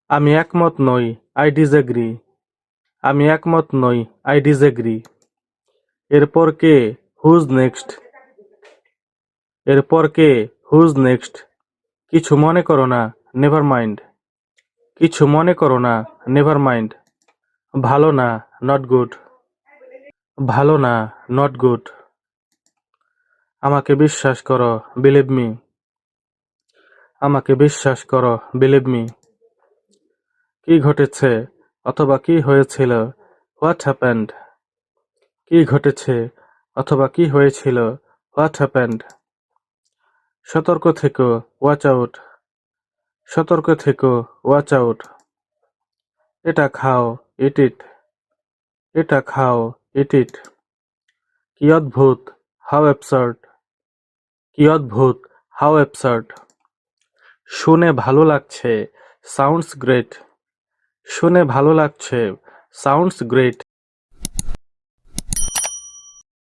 আমি একমত নই। I disagree. আমি একমত নই। I disagree. এরপর কে? Whose next? এরপর কে? Whose next? কিছু মনে করো না। Never mind. কিছু মনে করো না। Never mind. ভালো না। Not good. ভালো না। Not good. আমাকে বিশ্বাস করো। Believe me. আমাকে বিশ্বাস করো। Believe me. কি ঘটেছে অথবা কি হয়েছিল? What happened? কি ঘটেছে অথবা কি হয়েছিল? What happened? সতর্ক থেকো। Watch out. সতর্ক থেকো। Watch out. এটা খাও। ইট ইট। এটা খাও। ইট ইট। কি অদ্ভুত। How absurd. কি অদ্ভুত। How absurd. শুনে ভালো লাগছে। Sounds great. শুনে ভালো লাগছে। Sounds great.